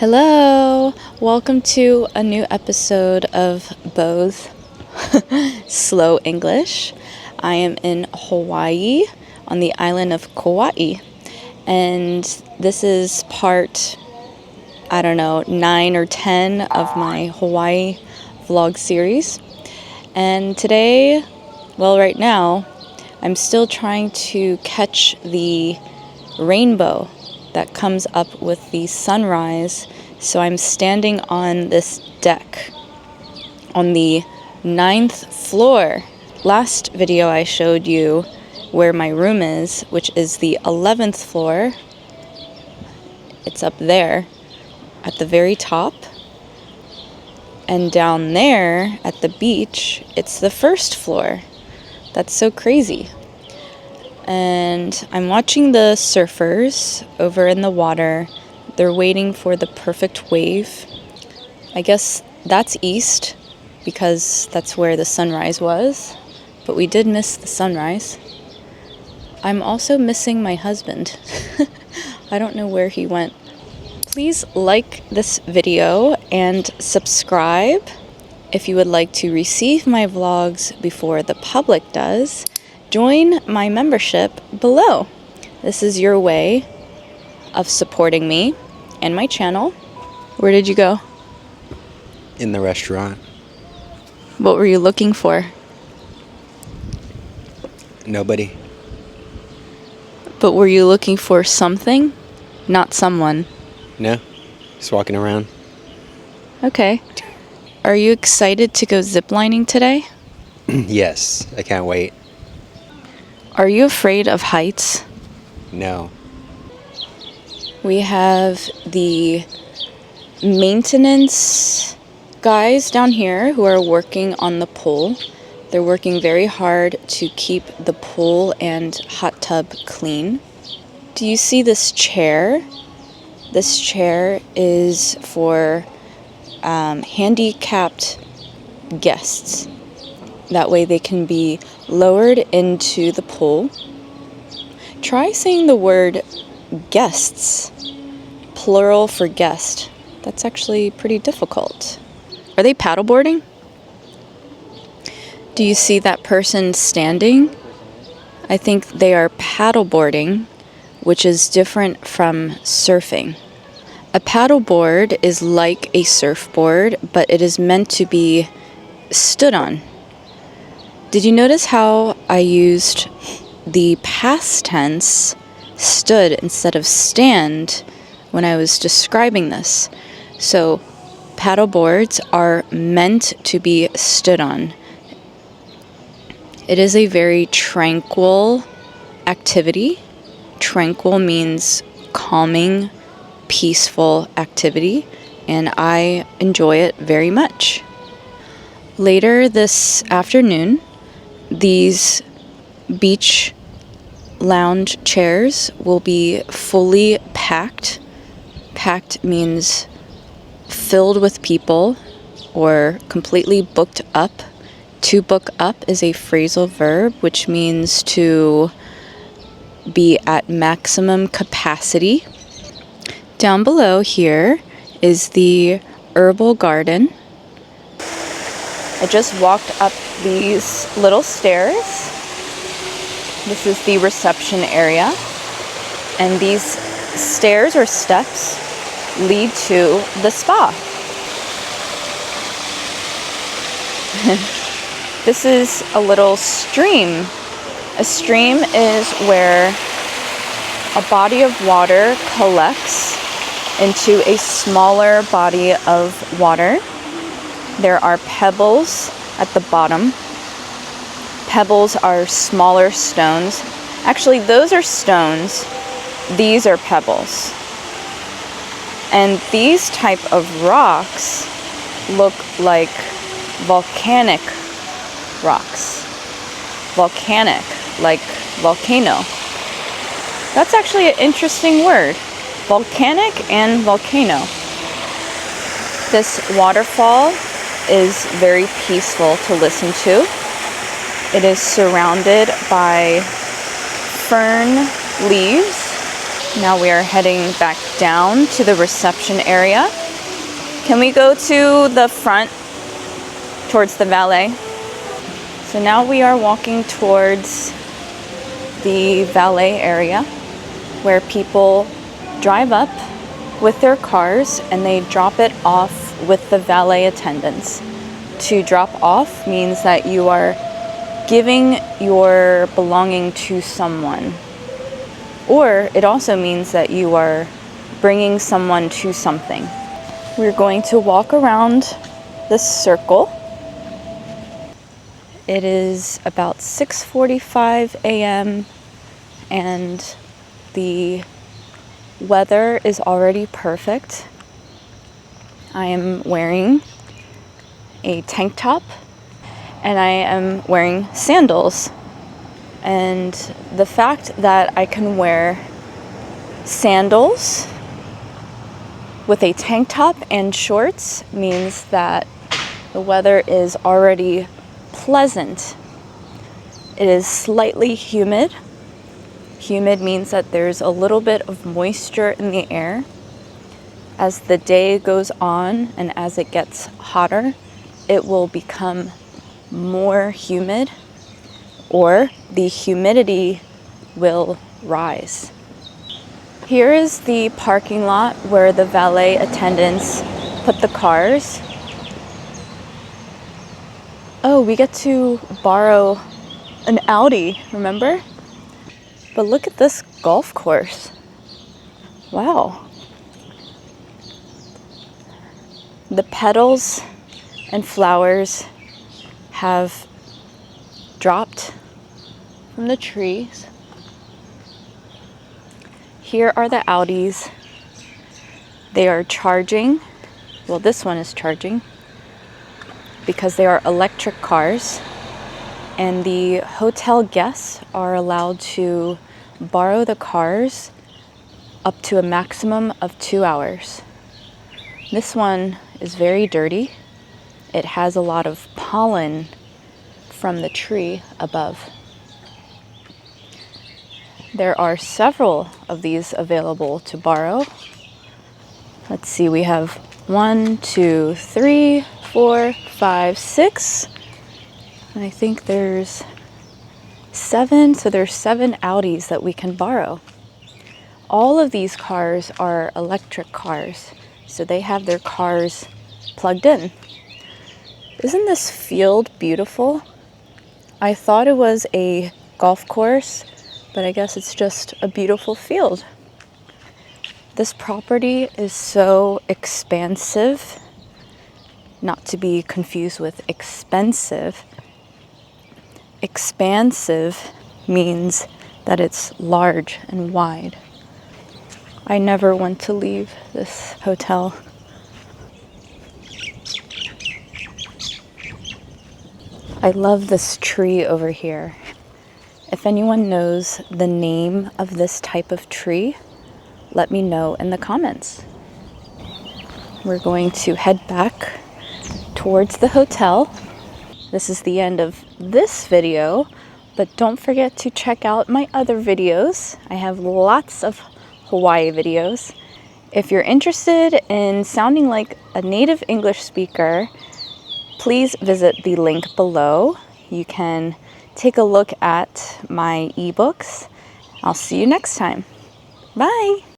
Hello! Welcome to a new episode of BoAi's Slow English. I am in Hawaii on the island of Kauai, and this is part, 9 or 10 of my Hawaii vlog series. And today, right now, I'm still trying to catch the rainbow that comes up with the sunrise. So I'm standing on this deck on the 9th floor. Last video I showed you where my room is, which is the 11th floor. It's up there at the very top. And down there at the beach, it's the 1st floor. That's so crazy. And I'm watching the surfers over in the water. They're waiting for the perfect wave. I guess that's east because that's where the sunrise was. But we did miss the sunrise. I'm also missing my husband. I don't know where he went. Please like this video and subscribe if you would like to receive my vlogs before the public does. Join my membership below. This is your way of supporting me and my channel. Where did you go? In the restaurant. What were you looking for? Nobody. But were you looking for something? Not someone. No. Just walking around. Okay. Are you excited to go ziplining today? Yes, I can't wait. Are you afraid of heights? No. We have the maintenance guys down here who are working on the pool. They're working very hard to keep the pool and hot tub clean. Do you see this chair? This chair is for handicapped guests. That way they can be lowered into the pool. Try saying the word guests, plural for guest. That's actually pretty difficult. Are they paddleboarding? Do you see that person standing? I think they are paddleboarding, which is different from surfing. A paddleboard is like a surfboard, but it is meant to be stood on. Did you notice how I used the past tense, stood, instead of stand when I was describing this? So, paddleboards are meant to be stood on. It is a very tranquil activity. Tranquil means calming, peaceful activity, and I enjoy it very much. Later this afternoon, these beach lounge chairs will be fully packed. Packed means filled with people or completely booked up. To book up is a phrasal verb, which means to be at maximum capacity. Down below here is the Herbal garden. I just walked up these little stairs. This is the reception area. And these stairs or steps lead to the spa. This is a little stream. A stream is where a body of water collects into a smaller body of water. There are pebbles at the bottom. Pebbles are smaller stones. Actually, those are stones. These are pebbles. And these type of rocks look like volcanic rocks. Volcanic, like volcano. That's actually an interesting word. Volcanic and volcano. This waterfall is very peaceful to listen to. It is surrounded by fern leaves Now we are heading back down to the reception area. Can we go to the front towards the valet? So now we are walking towards the valet area where people drive up with their cars and they drop it off with the valet attendants. To drop off means that you are giving your belonging to someone. Or it also means that you are bringing someone to something. We're going to walk around this circle. It is about 6:45 a.m. and the weather is already perfect. I am wearing a tank top and I am wearing sandals. And the fact that I can wear sandals with a tank top and shorts means that the weather is already pleasant. It is slightly humid. Humid means that there's a little bit of moisture in the air. As the day goes on and as it gets hotter, it will become more humid, or the humidity will rise. Here is the parking lot where the valet attendants put the cars. Oh, we get to borrow an Audi, remember? But look at this golf course. Wow. The petals and flowers have dropped from the trees. Here are the Audis. They are charging. Well, this one is charging because they are electric cars. And the hotel guests are allowed to borrow the cars up to a maximum of 2 hours. This one is very dirty. It has a lot of pollen from the tree above. There are several of these available to borrow. Let's see, we have 1, 2, 3, 4, 5, 6. And I think there's 7, so there's 7 Audis that we can borrow. All of these cars are electric cars, so they have their cars plugged in. Isn't this field beautiful? I thought it was a golf course, but I guess it's just a beautiful field. This property is so expansive, not to be confused with expensive. Expansive means that it's large and wide. I never want to leave this hotel. I love this tree over here. If anyone knows the name of this type of tree, let me know in the comments. We're going to head back towards the hotel. This is the end of this video, but don't forget to check out my other videos. I have lots of Hawaii videos. If you're interested in sounding like a native English speaker, please visit the link below. You can take a look at my ebooks. I'll see you next time. Bye!